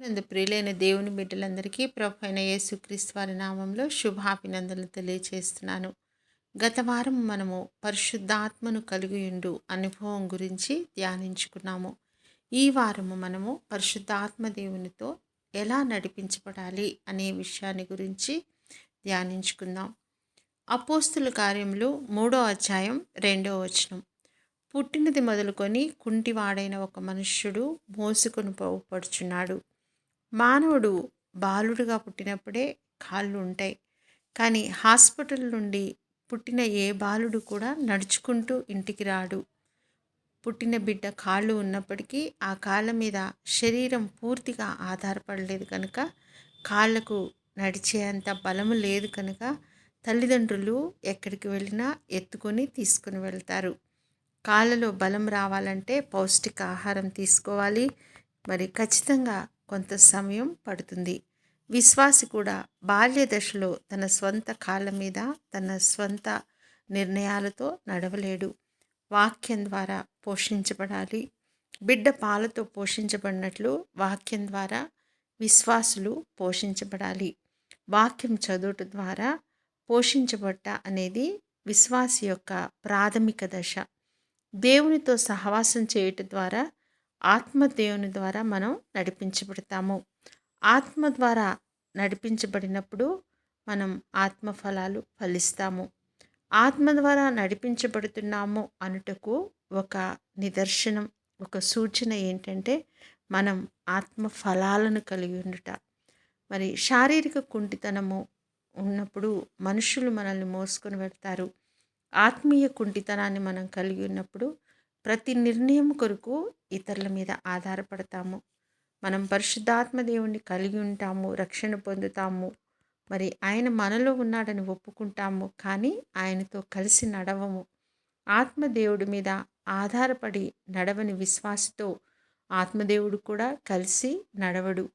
నందు ప్రియులైన దేవుని బిడ్డలందరికీ ప్రభు అయిన యేసుక్రీస్తు వారి నామంలో శుభాభినందనలు తెలియచేస్తున్నాను. గత వారం మనము పరిశుద్ధాత్మను కలిగియుండు అనుభవం గురించి ధ్యానించుకున్నాము. ఈ వారము మనము పరిశుద్ధాత్మ దేవునితో ఎలా నడిపించబడాలి అనే విషయాన్ని గురించి ధ్యానించుకుందాం. అపోస్తుల కార్యములు 3వ అధ్యాయం 2వ వచనం. పుట్టినది మొదలుకొని కుంటివాడైన ఒక మనుష్యుడు మోసుకొని పోవబడుచున్నాడు. మానవుడు బాలుడుగా పుట్టినప్పుడే కాళ్ళు ఉంటాయి. కానీ హాస్పిటల్ నుండి పుట్టిన ఏ బాలుడు కూడా నడుచుకుంటూ ఇంటికి రాడు. పుట్టిన బిడ్డ కాళ్ళు ఉన్నప్పటికీ ఆ కాళ్ళ మీద శరీరం పూర్తిగా ఆధారపడలేదు కనుక, కాళ్ళకు నడిచేంత బలము లేదు కనుక తల్లిదండ్రులు ఎక్కడికి వెళ్ళినా ఎత్తుకొని తీసుకుని వెళ్తారు. కాళ్ళలో బలం రావాలంటే పౌష్టిక ఆహారం తీసుకోవాలి. మరి ఖచ్చితంగా కొంత సమయం పడుతుంది. విశ్వాసి కూడా బాల్య దశలో తన స్వంత కాళ్ళ మీద తన స్వంత నిర్ణయాలతో నడవలేడు. వాక్యం ద్వారా పోషించబడాలి. బిడ్డ పాలతో పోషించబడినట్లు వాక్యం ద్వారా విశ్వాసులు పోషించబడాలి. వాక్యం చదువుట ద్వారా పోషించబడ్డ అనేది విశ్వాసి యొక్క ప్రాథమిక దశ. దేవునితో సహవాసం చేయటం ద్వారా ఆత్మదేవుని ద్వారా మనం నడిపించబడతాము. ఆత్మ ద్వారా నడిపించబడినప్పుడు మనం ఆత్మ ఫలాలు ఫలిస్తాము. ఆత్మ ద్వారా నడిపించబడుతున్నాము అనుటకు ఒక నిదర్శనం, ఒక సూచన ఏంటంటే మనం ఆత్మ ఫలాలను కలిగి ఉండుట. మరి శారీరక కుంటితనము ఉన్నప్పుడు మనుషులు మనల్ని మోసుకొని వెళ్తారు. ఆత్మీయ కుంటితనాన్ని మనం కలిగి ఉన్నప్పుడు ప్రతి నిర్ణయం కొరకు ఇతరుల మీద ఆధారపడతాము. మనం పరిశుద్ధాత్మ దేవుణ్ణి కలిగి ఉంటాము, రక్షణ పొందుతాము. మరి ఆయన మనలో ఉన్నాడని ఒప్పుకుంటాము, కానీ ఆయనతో కలిసి నడవము. ఆత్మదేవుడి మీద ఆధారపడి నడవని విశ్వాసతో ఆత్మదేవుడు కూడా కలిసి నడవడు.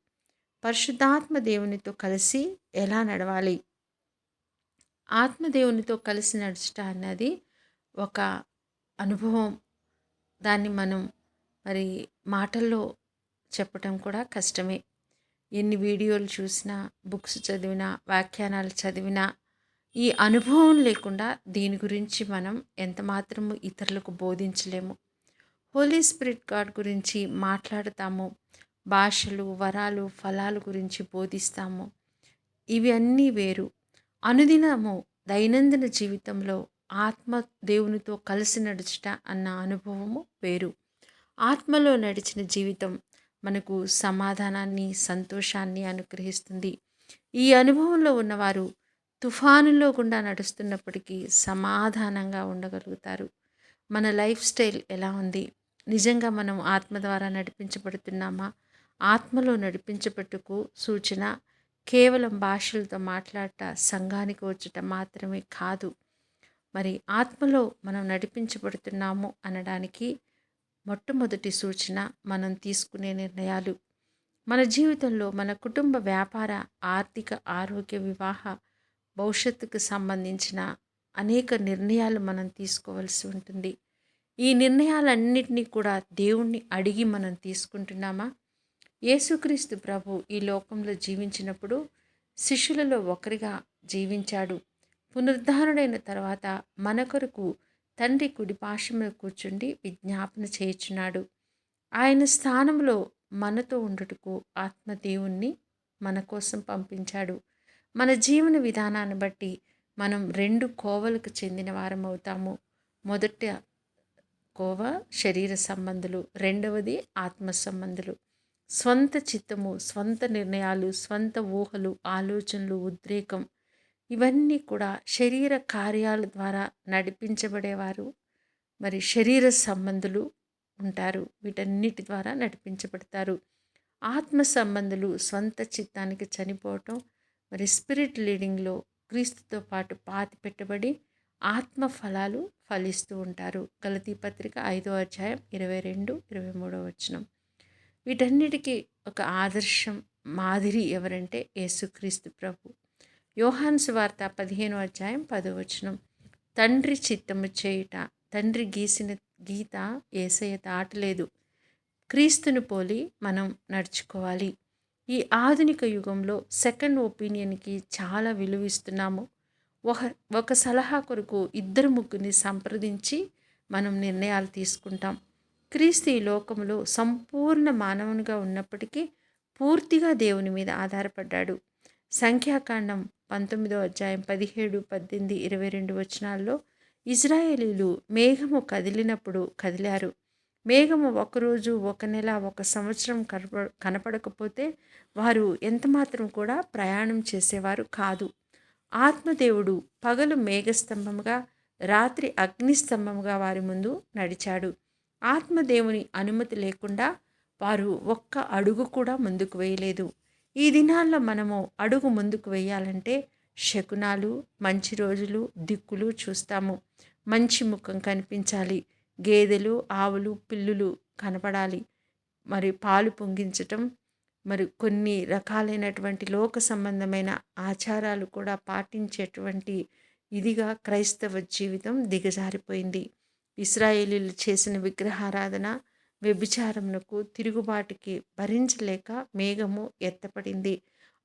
పరిశుద్ధాత్మ దేవునితో కలిసి ఎలా నడవాలి? ఆత్మదేవునితో కలిసి నడుచుట అన్నది ఒక అనుభవం. దాన్ని మనం మరి మాటల్లో చెప్పటం కూడా కష్టమే. ఎన్ని వీడియోలు చూసినా, బుక్స్ చదివినా, వ్యాఖ్యానాలు చదివినా ఈ అనుభవం లేకుండా దీని గురించి మనం ఎంత మాత్రము ఇతరులకు బోధించలేము. హోలీ స్పిరిట్ గాడ్ గురించి మాట్లాడతాము, భాషలు, వరాలు, ఫలాలు గురించి బోధిస్తాము. ఇవి అన్నీ వేరు. అనుదినము దైనందిన జీవితంలో ఆత్మ దేవునితో కలిసి నడుచుట అన్న అనుభవము వేరు. ఆత్మలో నడిచిన జీవితం మనకు సమాధానాన్ని, సంతోషాన్ని అనుగ్రహిస్తుంది. ఈ అనుభవంలో ఉన్నవారు తుఫానులో గుండా నడుస్తున్నప్పటికీ సమాధానంగా ఉండగలుగుతారు. మన లైఫ్ స్టైల్ ఎలా ఉంది? నిజంగా మనం ఆత్మ ద్వారా నడిపించబడుతున్నామా? ఆత్మలో నడిపించబట్టుకు సూచన కేవలం భాషలతో మాట్లాడట, సంఘానికి వచ్చట మాత్రమే కాదు. మరి ఆత్మలో మనం నడిపించబడుతున్నాము అనడానికి మొట్టమొదటి సూచన మనం తీసుకునే నిర్ణయాలు. మన జీవితంలో మన కుటుంబ, వ్యాపార, ఆర్థిక, ఆరోగ్య, వివాహ, భవిష్యత్తుకు సంబంధించిన అనేక నిర్ణయాలు మనం తీసుకోవాల్సి ఉంటుంది. ఈ నిర్ణయాలన్నింటినీ కూడా దేవుణ్ణి అడిగి మనం తీసుకుంటున్నామా? యేసుక్రీస్తు ప్రభు ఈ లోకంలో జీవించినప్పుడు శిష్యులలో ఒకరిగా జీవించాడు. పునరుద్ధారుడైన తర్వాత మన కొరకు తండ్రి కుడి పార్శ్వమున కూర్చుండి విజ్ఞాపన చేయుచున్నాడు. ఆయన స్థానంలో మనతో ఉండుటకు ఆత్మదేవుణ్ణి మన కోసం పంపించాడు. మన జీవన విధానాన్ని బట్టి మనం 2 కోవలకు చెందిన వారం అవుతాము. మొదట కోవ శరీర సంబంధులు, రెండవది ఆత్మ సంబంధులు. స్వంత చిత్తము, స్వంత నిర్ణయాలు, స్వంత ఊహలు, ఆలోచనలు, ఉద్రేకం, ఇవన్నీ కూడా శరీర కార్యాల ద్వారా నడిపించబడేవారు. మరి శరీర సంబంధులు ఉంటారు, వీటన్నిటి ద్వారా నడిపించబడతారు. ఆత్మ సంబంధులు స్వంత చిత్తానికి చనిపోవటం, మరి స్పిరిట్ లీడింగ్లో క్రీస్తుతో పాటు పాతి పెట్టబడి ఆత్మ ఫలాలు ఫలిస్తూ ఉంటారు. గలతీ పత్రిక 5వ అధ్యాయం 22-23 వచనం. వీటన్నిటికీ ఒక ఆదర్శం, మాదిరి ఎవరంటే యేసుక్రీస్తు ప్రభు. యోహాను సువార్త 15వ అధ్యాయం 10వ వచనం. తండ్రి చిత్తము చేయుట, తండ్రి గీసిన గీత యేసయ్య దాటలేదు. క్రీస్తును పోలి మనం నడుచుకోవాలి. ఈ ఆధునిక యుగంలో సెకండ్ ఒపీనియన్కి చాలా విలువిస్తున్నాము. ఒక ఒక సలహా కొరకు ఇద్దరు ముగ్గురిని సంప్రదించి మనం నిర్ణయాలు తీసుకుంటాం. క్రీస్తు ఈ లోకంలో సంపూర్ణ మానవునిగా ఉన్నప్పటికీ పూర్తిగా దేవుని మీద ఆధారపడ్డాడు. సంఖ్యాకాండం 19వ అధ్యాయం 17, 18, 22 వచనాల్లో ఇజ్రాయేలీలు మేఘము కదిలినప్పుడు కదిలారు. మేఘము ఒకరోజు, ఒక నెల, ఒక సంవత్సరం కనపడకపోతే వారు ఎంతమాత్రం కూడా ప్రయాణం చేసేవారు కాదు. ఆత్మదేవుడు పగలు మేఘస్తంభముగా, రాత్రి అగ్నిస్తంభముగా వారి ముందు నడిచాడు. ఆత్మదేవుని అనుమతి లేకుండా వారు ఒక్క అడుగు కూడా ముందుకు వేయలేదు. ఈ దినాల్లో మనము అడుగు ముందుకు వేయాలంటే శకునాలు, మంచి రోజులు, దిక్కులు చూస్తాము. మంచి ముఖం కనిపించాలి, గేదెలు, ఆవులు, పిల్లులు కనపడాలి, మరి పాలు పొంగించటం, మరి కొన్ని రకాలైనటువంటి లోక సంబంధమైన ఆచారాలు కూడా పాటించేటువంటి ఇదిగా క్రైస్తవ జీవితం దిగజారిపోయింది. ఇశ్రాయేలీలు చేసిన విగ్రహారాధన, వ్యభిచారమునకు, తిరుగుబాటుకి భరించలేక మేఘము ఎత్తపడింది.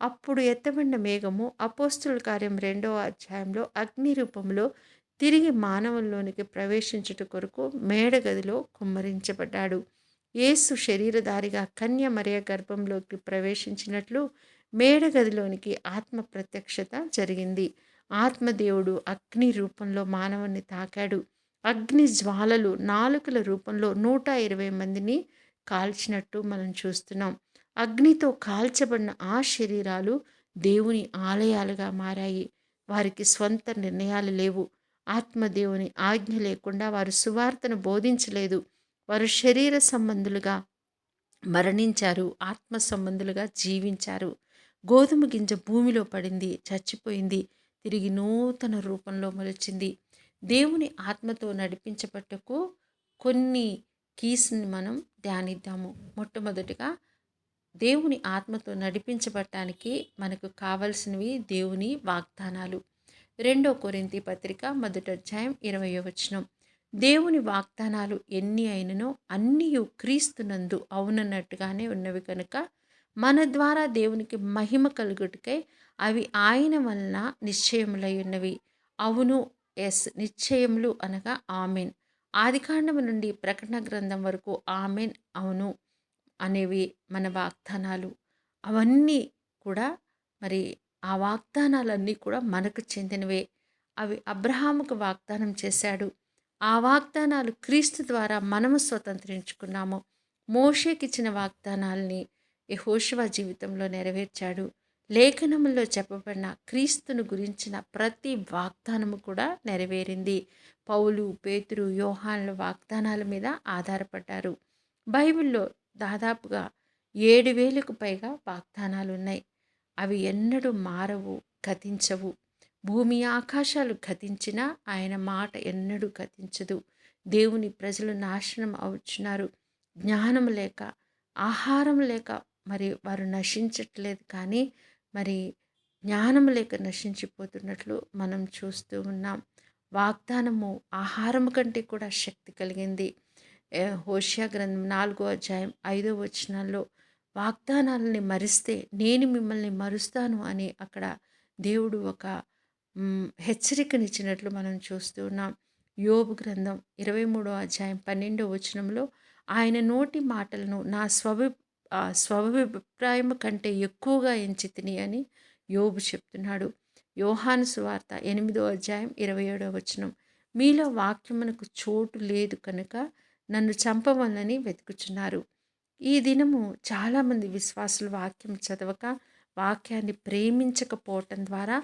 అప్పుడు ఎత్తబడిన మేఘము అపోస్తుల కార్యం 2వ అధ్యాయంలో అగ్ని రూపంలో తిరిగి మానవుల్లోనికి ప్రవేశించుట కొరకు మేడగదిలో కుమ్మరించబడ్డాడు. యేసు శరీరధారిగా కన్య మరియ గర్భంలోకి ప్రవేశించినట్లు మేడగదిలోనికి ఆత్మ ప్రత్యక్షత జరిగింది. ఆత్మదేవుడు అగ్ని రూపంలో మానవుని తాకాడు. అగ్ని జ్వాలలు నాలుకల రూపంలో 120 మందిని కాల్చినట్టు మనం చూస్తున్నాం. అగ్నితో కాల్చబడిన ఆ శరీరాలు దేవుని ఆలయాలుగా మారాయి. వారికి స్వంత నిర్ణయాలు లేవు. ఆత్మదేవుని ఆజ్ఞ లేకుండా వారు సువార్తను బోధించలేదు. వారు శరీర సంబంధులుగా మరణించారు, ఆత్మ సంబంధులుగా జీవించారు. గోధుమ గింజ భూమిలో పడింది, చచ్చిపోయింది, తిరిగి నూతన రూపంలో మొలిచింది. దేవుని ఆత్మతో నడిపించబట్టకు కొన్ని కీస్ని మనం ధ్యానిద్దాము. మొట్టమొదటిగా దేవుని ఆత్మతో నడిపించబడటానికి మనకు కావలసినవి దేవుని వాగ్దానాలు. 2 కొరింథీ పత్రిక 1వ అధ్యాయం 20వ వచనం. దేవుని వాగ్దానాలు ఎన్ని అయిననో అన్నీయు క్రీస్తునందు అవునన్నట్టుగానే ఉన్నవి కనుక మన ద్వారా దేవునికి మహిమ కలుగుటకై అవి ఆయన వలన నిశ్చయములై ఉన్నవి. అవును, ఎస్, నిశ్చయములు అనగా ఆమెన్. ఆదికాండము నుండి ప్రకటన గ్రంథం వరకు ఆమెన్, అవును అనేవి మన వాగ్దానాలు. అవన్నీ కూడా మరి ఆ వాగ్దానాలన్నీ కూడా మనకు చెందినవే. అవి అబ్రహాముకు వాగ్దానం చేశాడు. ఆ వాగ్దానాలు క్రీస్తు ద్వారా మనము స్వతంత్రించుకున్నాము. మోషేకిచ్చిన వాగ్దానాల్ని యెహోషువ జీవితంలో నెరవేర్చాడు. లేఖనములో చెప్పబడిన క్రీస్తును గురించిన ప్రతి వాగ్దానము కూడా నెరవేరింది. పౌలు, పేతురు, యోహానుల వాగ్దానాల మీద ఆధారపడ్డారు. బైబిల్లో దాదాపుగా 7,000కు పైగా వాగ్దానాలు ఉన్నాయి. అవి ఎన్నడూ మారవు, గతించవు. భూమి ఆకాశాలు గతించినా ఆయన మాట ఎన్నడూ గతించదు. దేవుని ప్రజలు నాశనం అవుతున్నారు. జ్ఞానం లేక, ఆహారం లేక మరి వారు నశించట్లేదు, కానీ మరి జ్ఞానం లేక నశించిపోతున్నట్లు మనం చూస్తూ ఉన్నాం. వాగ్దానము ఆహారం కంటే కూడా శక్తి కలిగింది. హోషేయ గ్రంథం 4వ అధ్యాయం 5వ వచనాల్లో వాగ్దానాలని మరిస్తే నేను మిమ్మల్ని మరుస్తాను అని అక్కడ దేవుడు ఒక హెచ్చరికనిచ్చినట్లు మనం చూస్తూ ఉన్నాం. యోబు గ్రంథం 23వ అధ్యాయం 12వ వచనంలో ఆయన నోటి మాటలను నా స్వభిప్రాయము కంటే ఎక్కువగా ఎంచితిని అని యోబు చెప్తున్నాడు. యోహాను సువార్త 8వ అధ్యాయం 27వ వచనం. మీలో వాక్యమునకు చోటు లేదు కనుక నన్ను చంపవలనని వెతుకుచున్నారు. ఈ దినము చాలామంది విశ్వాసులు వాక్యం చదవక, వాక్యాన్ని ప్రేమించకపోవటం ద్వారా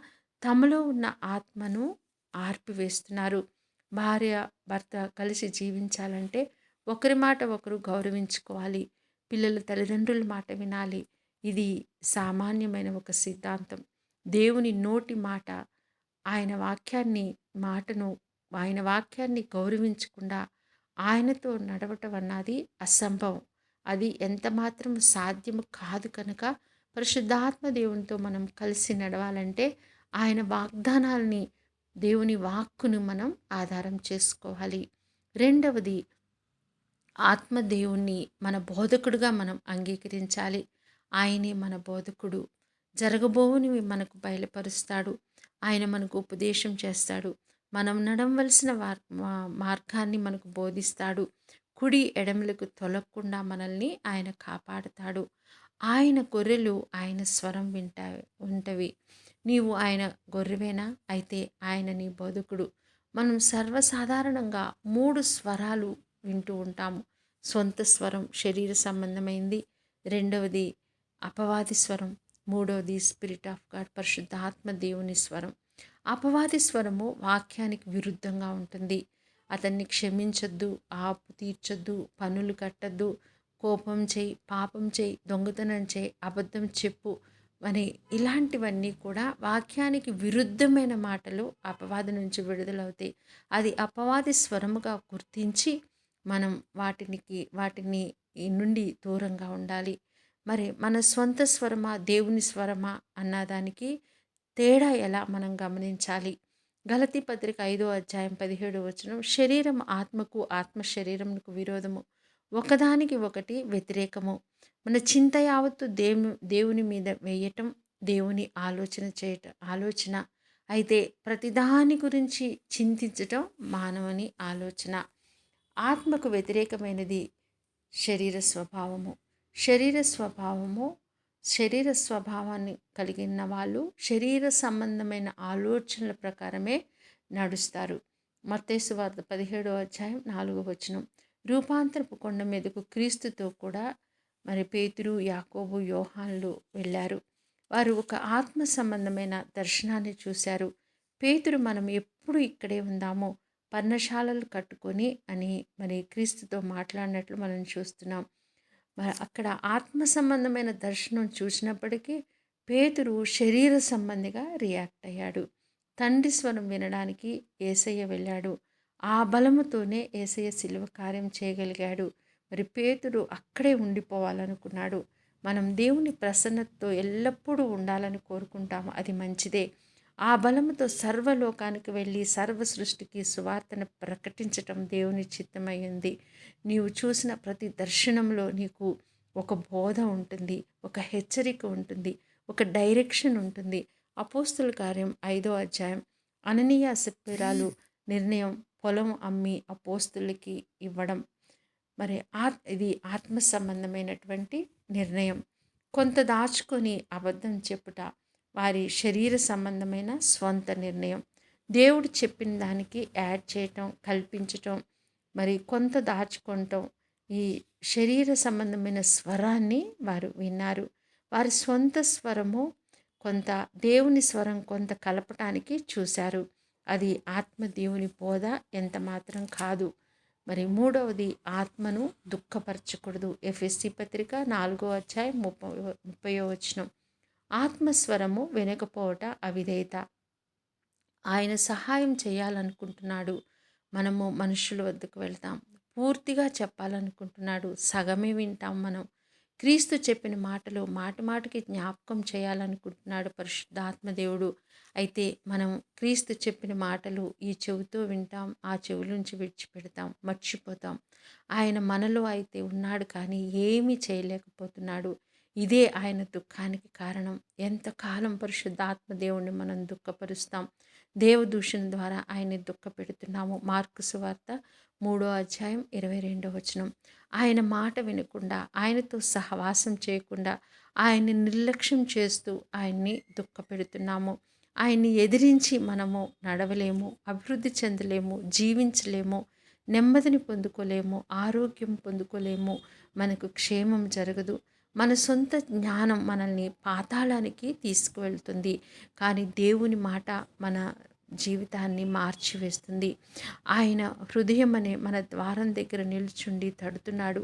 తమలో ఉన్న ఆత్మను ఆర్పివేస్తున్నారు. భార్య భర్త కలిసి జీవించాలంటే ఒకరి మాట ఒకరు గౌరవించుకోవాలి. పిల్లలు తల్లిదండ్రుల మాట వినాలి. ఇది సామాన్యమైన ఒక సిద్ధాంతం. దేవుని నోటి మాట, ఆయన వాక్యాన్ని గౌరవించకుండా ఆయనతో నడవటం అన్నది అసంభవం. అది ఎంత మాత్రం సాధ్యము కాదు. కనుక పరిశుద్ధాత్మ దేవునితో మనం కలిసి నడవాలంటే ఆయన వాగ్దానాల్ని, దేవుని వాక్కును మనం ఆధారం చేసుకోవాలి. రెండవది, ఆత్మదేవుణ్ణి మన బోధకుడుగా మనం అంగీకరించాలి. ఆయనే మన బోధకుడు. జరగబోవునివి మనకు బయలుపరుస్తాడు. ఆయన మనకు ఉపదేశం చేస్తాడు. మనం నడవవలసిన మార్గాన్ని మనకు బోధిస్తాడు. కుడి ఎడమలకు తొలగకుండా మనల్ని ఆయన కాపాడుతాడు. ఆయన గొర్రెలు ఆయన స్వరం ఉంటవి. నీవు ఆయన గొర్రెవేనా? అయితే ఆయన నీ బోధకుడు. మనం సర్వసాధారణంగా 3 స్వరాలు వింటూ ఉంటాము. సొంత స్వరం శరీర సంబంధమైంది, రెండవది అపవాది స్వరం, మూడవది స్పిరిట్ ఆఫ్ గాడ్ పరిశుద్ధాత్మ దేవుని స్వరం. అపవాది స్వరము వాక్యానికి విరుద్ధంగా ఉంటుంది. అతన్ని క్షమించొద్దు, ఆపు తీర్చొద్దు, పనులు కట్టద్దు, కోపం చేయి, పాపం చేయి, దొంగతనం చేయి, అబద్ధం చెప్పు అని ఇలాంటివన్నీ కూడా వాక్యానికి విరుద్ధమైన మాటలు అపవాది నుంచి విడుదలవుతాయి. అది అపవాది స్వరముగా గుర్తించి మనం వాటిని నుండి దూరంగా ఉండాలి. మరి మన స్వంత స్వరమా దేవుని స్వరమా అన్నదానికి తేడా ఎలా మనం గమనించాలి. గలతీ పత్రిక 5:17 శరీరం ఆత్మకు, ఆత్మ శరీరమునకు విరోధము, ఒకదానికి ఒకటి వ్యతిరేకము. మన చింత యావత్తు దేవుని మీద వేయటం, దేవుని ఆలోచన అయితే ప్రతిదాని గురించి చింతించటం మానవుని ఆలోచన. ఆత్మకు వ్యతిరేకమైనది శరీర స్వభావము. శరీర స్వభావాన్ని కలిగిన వాళ్ళు శరీర సంబంధమైన ఆలోచనల ప్రకారమే నడుస్తారు. మత్తయి సువార్త 17:4 రూపాంతరపు కొండ మీదకు క్రీస్తుతో కూడా మరి పేతురు, యాకోబు, యోహాన్లు వెళ్ళారు. వారు ఒక ఆత్మ సంబంధమైన దర్శనాన్ని చూశారు. పేతురు మనం ఎప్పుడు ఇక్కడే ఉందామో పర్ణశాలలు కట్టుకొని అని మరి క్రీస్తుతో మాట్లాడినట్లు మనం చూస్తున్నాం. మరి అక్కడ ఆత్మ సంబంధమైన దర్శనం చూసినప్పటికీ పేతురు శరీర సంబంధిగా రియాక్ట్ అయ్యాడు. తండ్రి స్వరం వినడానికి యేసయ్య వెళ్ళాడు. ఆ బలముతోనే యేసయ్య శిలువ కార్యం చేయగలిగాడు. మరి పేతురు అక్కడే ఉండిపోవాలనుకున్నాడు. మనం దేవుని ప్రసన్నతతో ఎల్లప్పుడూ ఉండాలని కోరుకుంటాము, అది మంచిదే. ఆ బలముతో సర్వలోకానికి వెళ్ళి సర్వ సృష్టికి సువార్తను ప్రకటించటం దేవుని చిత్తమైంది. నీవు చూసిన ప్రతి దర్శనంలో నీకు ఒక బోధ ఉంటుంది, ఒక హెచ్చరిక ఉంటుంది, ఒక డైరెక్షన్ ఉంటుంది. అపోస్తుల కార్యం 5వ అననీయ సప్ఫీరాలు నిర్ణయం పొలం అమ్మి అపోస్తులకి ఇవ్వడం. మరి ఇది ఆత్మ సంబంధమైనటువంటి నిర్ణయం. కొంత దాచుకొని అబద్ధం చెప్పుట వారి శరీర సంబంధమైన స్వంత నిర్ణయం. దేవుడు చెప్పిన దానికి యాడ్ చేయటం, కల్పించటం, మరి కొంత దాచుకోవటం, ఈ శరీర సంబంధమైన స్వరాన్ని వారు విన్నారు. వారి స్వంత స్వరము కొంత, దేవుని స్వరం కొంత కలపటానికి చూశారు. అది ఆత్మ దేవుని బోధ ఎంత మాత్రం కాదు. మరి మూడవది, ఆత్మను దుఃఖపరచకూడదు. ఎఫెసీ పత్రిక 4:30 ఆత్మస్వరము వినకపోవట అవిధేయత. ఆయన సహాయం చేయాలనుకుంటున్నాడు. మనము మనుషుల వద్దకు వెళ్తాం, పూర్తిగా చెప్పాలనుకుంటున్నాడు, సగమే వింటాం. మనం క్రీస్తు చెప్పిన మాటలు మాటికి జ్ఞాపకం చేయాలనుకుంటున్నాడు పరిశుద్ధాత్మదేవుడు. అయితే మనం క్రీస్తు చెప్పిన మాటలు ఈ చెవితో వింటాం, ఆ చెవుల నుంచి విడిచిపెడతాం, మర్చిపోతాం. ఆయన మనలో అయితే ఉన్నాడు కానీ ఏమీ చేయలేకపోతున్నాడు. ఇదే ఆయన దుఃఖానికి కారణం. ఎంతకాలం పరిశుద్ధాత్మదేవుణ్ణి మనం దుఃఖపరుస్తాం, దేవదూషణ ద్వారా ఆయన్ని దుఃఖపెడుతున్నాము. మార్కు సువార్త 3:22 ఆయన మాట వినకుండా, ఆయనతో సహవాసం చేయకుండా, ఆయన్ని నిర్లక్ష్యం చేస్తూ ఆయన్ని దుఃఖపెడుతున్నాము. ఆయన్ని ఎదిరించి మనము నడవలేము, అభివృద్ధి చెందలేము, జీవించలేము, నెమ్మదిని పొందుకోలేము, ఆరోగ్యం పొందుకోలేము, మనకు క్షేమం జరగదు. మన సొంత జ్ఞానం మనల్ని పాతాళానికి తీసుకువెళ్తుంది. కానీ దేవుని మాట మన జీవితాన్ని మార్చివేస్తుంది. ఆయన హృదయం అనే మన ద్వారం దగ్గర నిల్చుండి తడుతున్నాడు.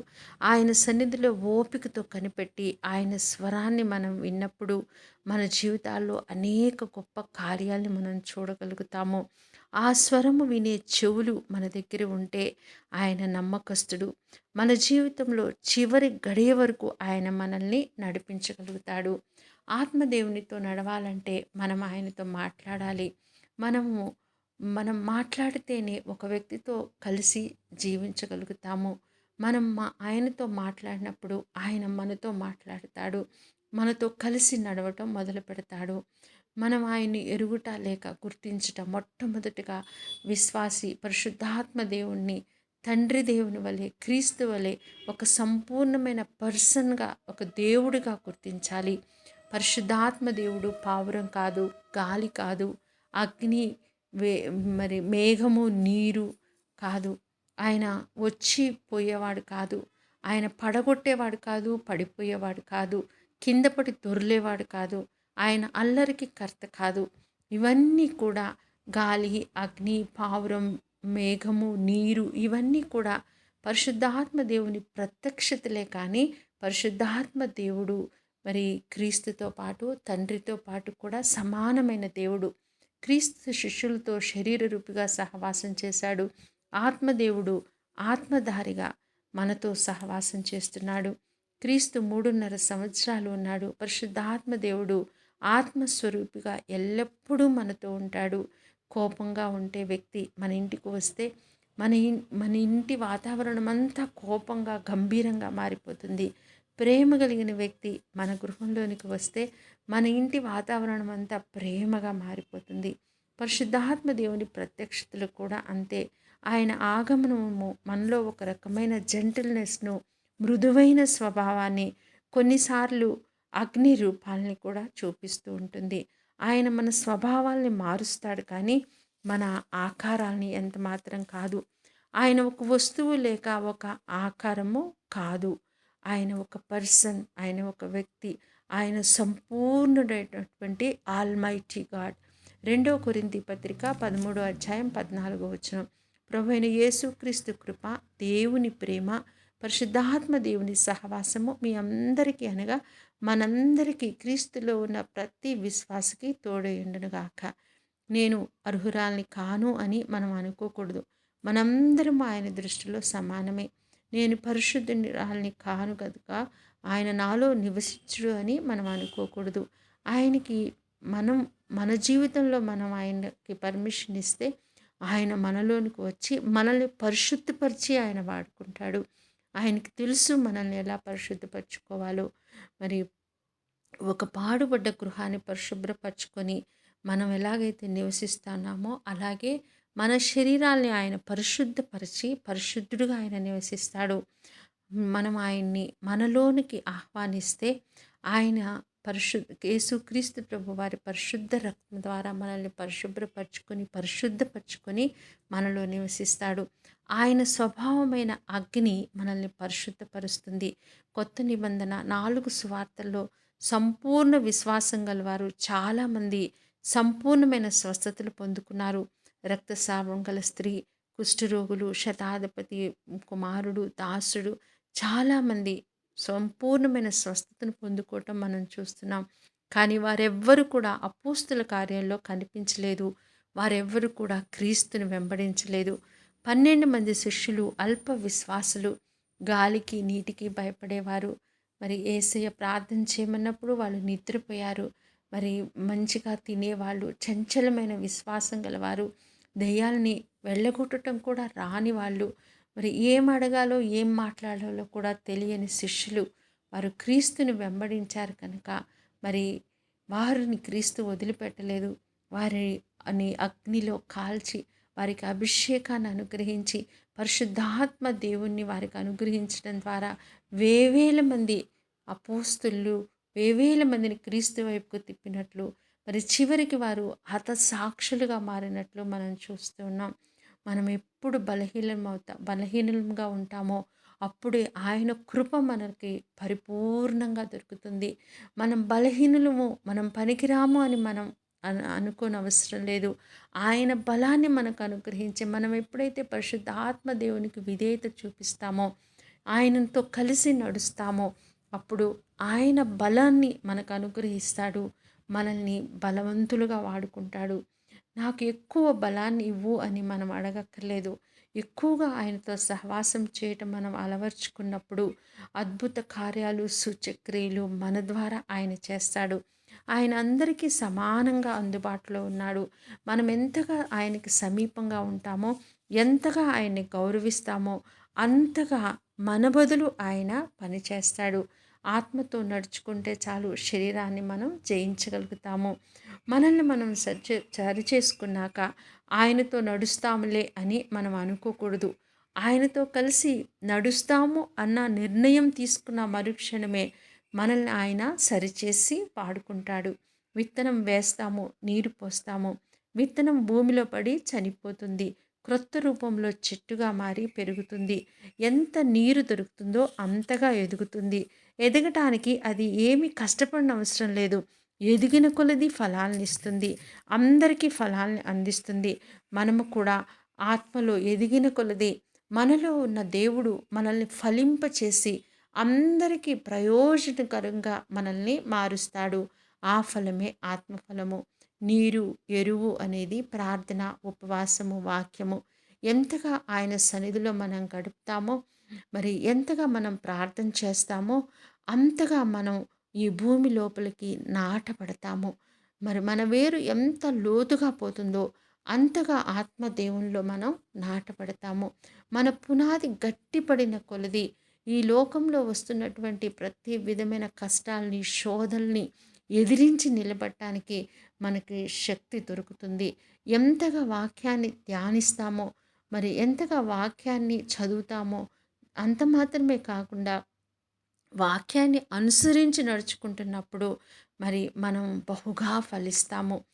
ఆయన సన్నిధిలో ఓపికతో కనిపెట్టి ఆయన స్వరాన్ని మనం విన్నప్పుడు మన జీవితాల్లో అనేక గొప్ప కార్యాలను మనం చూడగలుగుతాము. ఆ స్వరము వినే చెవులు మన దగ్గర ఉంటే ఆయన నమ్మకస్తుడు. మన జీవితంలో చివరి గడియ వరకు ఆయన మనల్ని నడిపించగలుగుతాడు. ఆత్మదేవునితో నడవాలంటే మనం ఆయనతో మాట్లాడాలి. మనం మాట్లాడితేనే ఒక వ్యక్తితో కలిసి జీవించగలుగుతాము. మనం ఆయనతో మాట్లాడినప్పుడు ఆయన మనతో మాట్లాడతాడు. మనతో కలిసి నడవటం మొదలు పెడతాడు. మనం ఆయన్ని ఎరుగుట లేక గుర్తించుట మొట్టమొదటిగా విశ్వాసి పరిశుద్ధాత్మ దేవుణ్ణి తండ్రి దేవుని వలె క్రీస్తు వలె ఒక సంపూర్ణమైన పర్సన్గా ఒక దేవుడిగా గుర్తించాలి. పరిశుద్ధాత్మ దేవుడు పావురం కాదు, గాలి కాదు, అగ్ని వే మరి మేఘము నీరు కాదు. ఆయన వచ్చి పోయేవాడు కాదు. ఆయన పడగొట్టేవాడు కాదు, పడిపోయేవాడు కాదు, కింద పడి దొర్లేవాడు కాదు. ఆయన అల్లరికి కర్త కాదు. ఇవన్నీ కూడా గాలి, అగ్ని, పావురం, మేఘము, నీరు ఇవన్నీ కూడా పరిశుద్ధాత్మ దేవుని ప్రత్యక్షతలే. కానీ పరిశుద్ధాత్మ దేవుడు మరి క్రీస్తుతో పాటు తండ్రితో పాటు కూడా సమానమైన దేవుడు. క్రీస్తు శిష్యులతో శరీర రూపిగా సహవాసం చేశాడు. ఆత్మదేవుడు ఆత్మధారిగా మనతో సహవాసం చేస్తున్నాడు. క్రీస్తు 3.5 సంవత్సరాలు ఉన్నాడు. పరిశుద్ధాత్మ దేవుడు ఆత్మస్వరూపిగా ఎల్లప్పుడూ మనతో ఉంటాడు. కోపంగా ఉంటే వ్యక్తి మన ఇంటికి వస్తే మన ఇంటి వాతావరణం అంతా కోపంగా గంభీరంగా మారిపోతుంది. ప్రేమ కలిగిన వ్యక్తి మన గృహంలోనికి వస్తే మన ఇంటి వాతావరణం అంతా ప్రేమగా మారిపోతుంది. పరిశుద్ధాత్మ దేవుని ప్రత్యక్షతలు కూడా అంతే. ఆయన ఆగమనము మనలో ఒక రకమైన జెంటిల్నెస్ను, మృదువైన స్వభావాన్ని, కొన్నిసార్లు అగ్ని రూపాలని కూడా చూపిస్తూ ఉంటుంది. ఆయన మన స్వభావాల్ని మారుస్తాడు కానీ మన ఆకారాల్ని ఎంత మాత్రం కాదు. ఆయన ఒక వస్తువు లేక ఒక ఆకారము కాదు. ఆయన ఒక పర్సన్, ఆయన ఒక వ్యక్తి, ఆయన సంపూర్ణుడైనటువంటి ఆల్మైటీ గాడ్. 2 కొరింథీ పత్రిక 13:14 ప్రభువైన యేసుక్రీస్తు కృప, దేవుని ప్రేమ, పరిశుద్ధాత్మ దేవుని సహవాసము మీ అందరికీ అనగా మనందరికీ క్రీస్తులో ఉన్న ప్రతి విశ్వాసికి తోడయుండునుగాక. నేను అర్హురాల్ని కాను అని మనం అనుకోకూడదు. మనందరం ఆయన దృష్టిలో సమానమే. నేను పరిశుద్ధురాల్ని కాను కనుక ఆయన నాలో నివసించుడు అని మనం అనుకోకూడదు. ఆయనకి మన జీవితంలో మనం ఆయనకి పర్మిషన్ ఇస్తే ఆయన మనలోనికి వచ్చి మనల్ని పరిశుద్ధపరిచి ఆయన వాడుకుంటాడు. ఆయనకి తెలుసు మనల్ని ఎలా పరిశుద్ధపరచుకోవాలో. మరి ఒక పాడుబడ్డ గృహాన్ని పరిశుభ్రపరచుకొని మనం ఎలాగైతే నివసిస్తున్నామో అలాగే మన శరీరాల్ని ఆయన పరిశుద్ధపరిచి పరిశుద్ధుడుగా ఆయన నివసిస్తాడు. మనం ఆయన్ని మనలోనికి ఆహ్వానిస్తే ఆయన యేసుక్రీస్తు ప్రభు వారి పరిశుద్ధ రక్తం ద్వారా మనల్ని పరిశుద్ధపరచుకొని మనలో నివసిస్తాడు. ఆయన స్వభావమైన అగ్ని మనల్ని పరిశుద్ధపరుస్తుంది. కొత్త నిబంధన 4 సువార్తల్లో సంపూర్ణ విశ్వాసం గలవారు చాలామంది సంపూర్ణమైన స్వస్థతలు పొందుకున్నారు. రక్తస్రావం గల స్త్రీ, కుష్ఠరోగులు, శతాధిపతి కుమారుడు, దాసుడు చాలామంది సంపూర్ణమైన స్వస్థతను పొందుకోవటం మనం చూస్తున్నాం. కానీ వారెవ్వరూ కూడా అపోస్తుల కార్యంలో కనిపించలేదు. వారెవ్వరూ కూడా క్రీస్తుని వెంబడించలేదు. 12 మంది శిష్యులు అల్ప విశ్వాసులు, గాలికి నీటికి భయపడేవారు. మరి యేసయ్య ప్రార్థన చేయమన్నప్పుడు వాళ్ళు నిద్రపోయారు. మరి మంచిగా తినేవాళ్ళు, చంచలమైన విశ్వాసం గలవారు, దెయ్యాలని వెళ్ళగొట్టడం కూడా రాని వాళ్ళు, మరి ఏం అడగాలో ఏం మాట్లాడాలో కూడా తెలియని శిష్యులు. వారు క్రీస్తుని వెంబడించారు కనుక మరి వారిని క్రీస్తు వదిలిపెట్టలేదు. వారిని అగ్నిలో కాల్చి వారికి అభిషేకాన్ని అనుగ్రహించి పరిశుద్ధాత్మ దేవుణ్ణి వారికి అనుగ్రహించడం ద్వారా వేవేల మంది అపోస్తులు వేవేల మందిని క్రీస్తు వైపుకు తిప్పినట్లు, మరి చివరికి వారు హతసాక్షులుగా మారినట్లు మనం చూస్తూ ఉన్నాం. మనం ఎప్పుడు బలహీనంగా ఉంటామో అప్పుడే ఆయన కృప మనకి పరిపూర్ణంగా దొరుకుతుంది. మనం బలహీనులము, మనం పనికిరాము అని మనం అనుకోని అవసరం లేదు. ఆయన బలాన్ని మనకు అనుగ్రహించి మనం ఎప్పుడైతే పరిశుద్ధ ఆత్మ దేవునికి విధేయత చూపిస్తామో, ఆయనతో కలిసి నడుస్తామో అప్పుడు ఆయన బలాన్ని మనకు అనుగ్రహిస్తాడు. మనల్ని బలవంతులుగా వాడుకుంటాడు. నాకు ఎక్కువ బలాన్ని ఇవ్వు అని మనం అడగక్కర్లేదు. ఎక్కువగా ఆయనతో సహవాసం చేయటం మనం అలవర్చుకున్నప్పుడు అద్భుత కార్యాలు, సూచక్రియలు మన ద్వారా ఆయన చేస్తాడు. ఆయన అందరికీ సమానంగా అందుబాటులో ఉన్నాడు. మనం ఎంతగా ఆయనకి సమీపంగా ఉంటామో, ఎంతగా ఆయన్ని గౌరవిస్తామో అంతగా మన బదులు ఆయన పనిచేస్తాడు. ఆత్మతో నడుచుకుంటే చాలు శరీరాన్ని మనం జయించగలుగుతాము. మనల్ని మనం సరి చేసుకున్నాక ఆయనతో నడుస్తాములే అని మనం అనుకోకూడదు. ఆయనతో కలిసి నడుస్తాము అన్న నిర్ణయం తీసుకున్న మరుక్షణమే మనల్ని ఆయన సరిచేసి వాడుకుంటాడు. విత్తనం వేస్తాము, నీరు పోస్తాము. విత్తనం భూమిలో పడి చనిపోతుంది. క్రొత్త రూపంలో చెట్టుగా మారి పెరుగుతుంది. ఎంత నీరు దొరుకుతుందో అంతగా ఎదుగుతుంది. ఎదగటానికి అది ఏమీ కష్టపడిన అవసరం లేదు. ఎదిగిన కొలది ఫలాలను ఇస్తుంది. అందరికీ ఫలాల్ని అందిస్తుంది. మనము కూడా ఆత్మలో ఎదిగిన కొలది మనలో ఉన్న దేవుడు మనల్ని ఫలింపచేసి అందరికీ ప్రయోజనకరంగా మనల్ని మారుస్తాడు. ఆ ఫలమే ఆత్మఫలము. నీరు, ఎరువు అనేది ప్రార్థన, ఉపవాసము, వాక్యము. ఎంతగా ఆయన సన్నిధిలో మనం గడుపుతామో, మరి ఎంతగా మనం ప్రార్థన చేస్తామో అంతగా మనం ఈ భూమి లోపలికి నాటపడతాము. మరి మన వేరు ఎంత లోతుగా పోతుందో అంతగా ఆత్మ దేవునిలో మనం నాటపడతాము. మన పునాది గట్టిపడిన కొలది ఈ లోకంలో వస్తున్నటువంటి ప్రతి విధమైన కష్టాల్ని, శోధల్ని ఎదిరించి నిలబడటానికి మనకి శక్తి దొరుకుతుంది. ఎంతగా వాక్యాన్ని ధ్యానిస్తామో, మరి ఎంతగా వాక్యాన్ని చదువుతామో అంత మాత్రమే కాకుండా వాక్యాన్ని అనుసరించి నడుచుకుంటున్నప్పుడు మరి మనం బహుగా ఫలిస్తాము.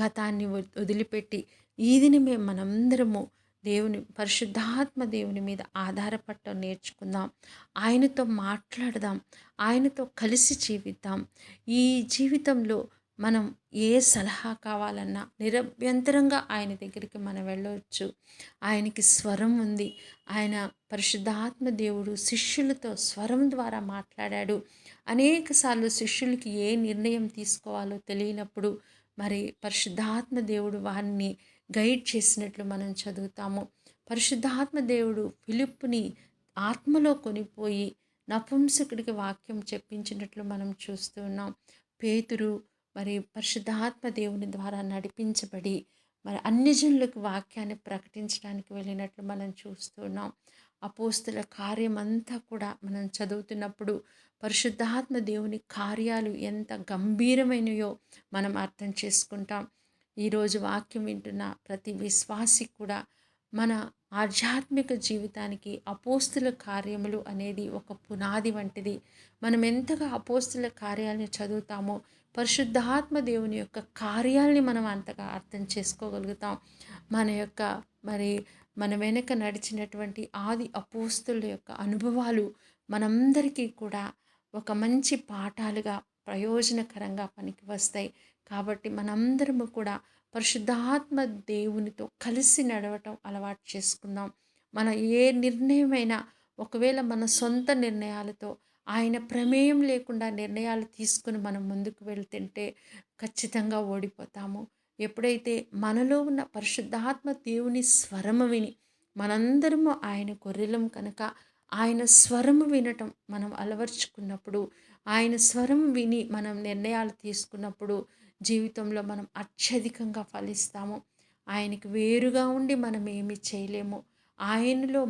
గతాన్ని వదిలిపెట్టి ఈ దినమే మనందరము దేవుని పరిశుద్ధాత్మ దేవుని మీద ఆధారపడటం నేర్చుకుందాం. ఆయనతో మాట్లాడదాం. ఆయనతో కలిసి జీవిద్దాం. ఈ జీవితంలో మనం ఏ సలహా కావాలన్నా నిరభ్యంతరంగా ఆయన దగ్గరికి మనం వెళ్ళవచ్చు. ఆయనకి స్వరం ఉంది. ఆయన పరిశుద్ధాత్మ దేవుడు శిష్యులతో స్వరం ద్వారా మాట్లాడాడు. అనేకసార్లు శిష్యులకి ఏ నిర్ణయం తీసుకోవాలో తెలియనప్పుడు మరి పరిశుద్ధాత్మ దేవుడు వారిని గైడ్ చేసినట్లు మనం చదువుతాము. పరిశుద్ధాత్మ దేవుడు ఫిలిప్పుని ఆత్మలో కొనిపోయి నపుంసకుడికి వాక్యం చెప్పించినట్లు మనం చూస్తూ ఉన్నాం. పేతురు మరి పరిశుద్ధాత్మ దేవుని ద్వారా నడిపించబడి మరి అన్ని జనులకు వాక్యాన్ని ప్రకటించడానికి వెళ్ళినట్లు మనం చూస్తూ ఉన్నాం. అపోస్తుల కార్యమంతా కూడా మనం చదువుతున్నప్పుడు పరిశుద్ధాత్మ దేవుని కార్యాలు ఎంత గంభీరమైనయో మనం అర్థం చేసుకుంటాం. ఈరోజు వాక్యం వింటున్న ప్రతి విశ్వాసి కూడా మన ఆధ్యాత్మిక జీవితానికి అపోస్తుల కార్యములు అనేది ఒక పునాది వంటిది. మనం ఎంతగా అపోస్తుల కార్యాలను చదువుతామో పరిశుద్ధాత్మ దేవుని యొక్క కార్యాలని మనం అంతగా అర్థం చేసుకోగలుగుతాం. మన యొక్క మరి మన వెనక నడిచినటువంటి ఆది అపోస్తుల యొక్క అనుభవాలు మనందరికీ కూడా ఒక మంచి పాఠాలుగా ప్రయోజనకరంగా పనికి వస్తాయి. కాబట్టి మనందరము కూడా పరిశుద్ధాత్మ దేవునితో కలిసి నడవటం అలవాటు చేసుకుందాం. మన ఏ నిర్ణయమైనా ఒకవేళ మన సొంత నిర్ణయాలతో ఆయన ప్రమేయం లేకుండా నిర్ణయాలు తీసుకుని మనం ముందుకు వెళ్తుంటే ఖచ్చితంగా ఓడిపోతాము. ఎప్పుడైతే మనలో ఉన్న పరిశుద్ధాత్మ దేవుని స్వరము విని మనందరము ఆయన గొర్రెలం కనుక ఆయన స్వరము వినటం మనం అలవర్చుకున్నప్పుడు, ఆయన స్వరం విని మనం నిర్ణయాలు తీసుకున్నప్పుడు జీవితంలో మనం అత్యధికంగా ఫలిస్తాము. ఆయనకి వేరుగా ఉండి మనం ఏమీ చేయలేము. ఆయనలో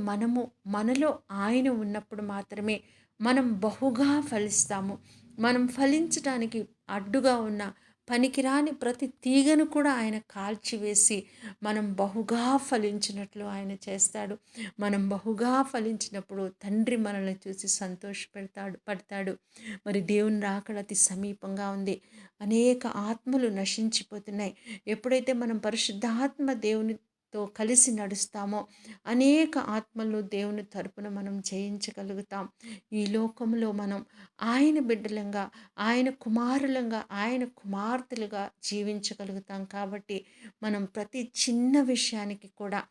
మనలో ఆయన ఉన్నప్పుడు మాత్రమే మనం బహుగా ఫలిస్తాము. మనం ఫలించడానికి అడ్డుగా ఉన్న పనికిరాని ప్రతి తీగను కూడా ఆయన కాల్చివేసి మనం బహుగా ఫలించినట్లు ఆయన చేస్తాడు. మనం బహుగా ఫలించినప్పుడు తండ్రి మనల్ని చూసి పడతాడు. మరి దేవుని రాకడ అతి సమీపంగా ఉంది. అనేక ఆత్మలు నశించిపోతున్నాయి. ఎప్పుడైతే మనం పరిశుద్ధాత్మ దేవునితో కలిసి నడుస్తామో అనేక ఆత్మలు దేవుని తరపున మనం జయించగలుగుతాం. ఈ లోకంలో మనం ఆయన బిడ్డలంగా, ఆయన కుమారులంగా, ఆయన కుమార్తెలుగా జీవించగలుగుతాం. కాబట్టి మనం ప్రతి చిన్న విషయానికి కూడా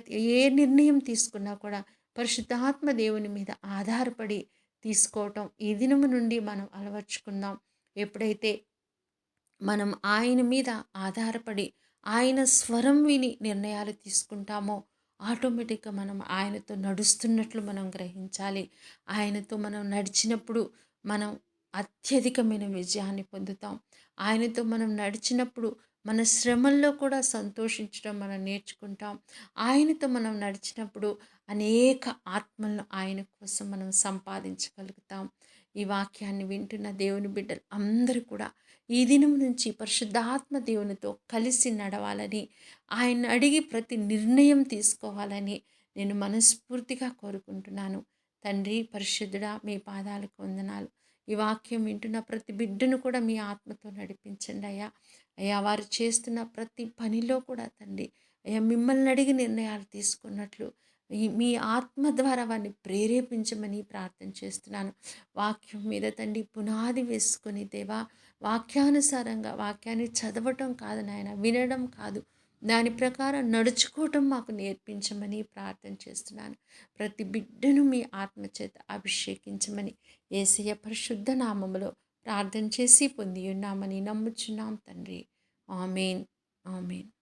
ఏ నిర్ణయం తీసుకున్నా కూడా పరిశుద్ధాత్మ దేవుని మీద ఆధారపడి తీసుకోవటం ఈ దినము నుండి మనం అలవర్చుకుందాం. ఎప్పుడైతే మనం ఆయన మీద ఆధారపడి ఆయన స్వరం విని నిర్ణయాలు తీసుకుంటామో ఆటోమేటిక్గా మనం ఆయనతో నడుస్తున్నట్లు మనం గ్రహించాలి. ఆయనతో మనం నడిచినప్పుడు మనం అత్యధికమైన విజయాన్ని పొందుతాం. ఆయనతో మనం నడిచినప్పుడు మన శ్రమల్లో కూడా సంతోషించడం మనం నేర్చుకుంటాం. ఆయనతో మనం నడిచినప్పుడు అనేక ఆత్మలను ఆయన కోసం మనం సంపాదించగలుగుతాం. ఈ వాక్యాన్ని వింటున్న దేవుని బిడ్డలు అందరూ కూడా ఈ దినం నుంచి పరిశుద్ధాత్మ దేవునితో కలిసి నడవాలని, ఆయన అడిగి ప్రతి నిర్ణయం తీసుకోవాలని నేను మనస్ఫూర్తిగా కోరుకుంటున్నాను. తండ్రి పరిశుద్ధుడా, మీ పాదాలకు వందనాలు. ఈ వాక్యం వింటున్న ప్రతి బిడ్డను కూడా మీ ఆత్మతో నడిపించండి అయ్యా. అయ్యా, వారు చేస్తున్న ప్రతి పనిలో కూడా తండ్రి అయ్యా, మిమ్మల్ని అడిగి నిర్ణయాలు తీసుకున్నట్లు మీ ఆత్మ ద్వారా వారిని ప్రేరేపించమని ప్రార్థన చేస్తున్నాను. వాక్యం మీద తండ్రి పునాది వేసుకొని దేవా, వాక్యానుసారంగా వాక్యాన్ని చదవటం కాదు నాయన, వినడం కాదు, దాని ప్రకారం నడుచుకోవటం మాకు నేర్పించమని ప్రార్థన చేస్తున్నాను. ప్రతి బిడ్డను మీ ఆత్మచేత అభిషేకించమని యేసయ్య పరిశుద్ధ నామములో ప్రార్థన చేసి పొంది ఉన్నామని నమ్ముచున్నాం తండ్రి. ఆమేన్. ఆమేన్.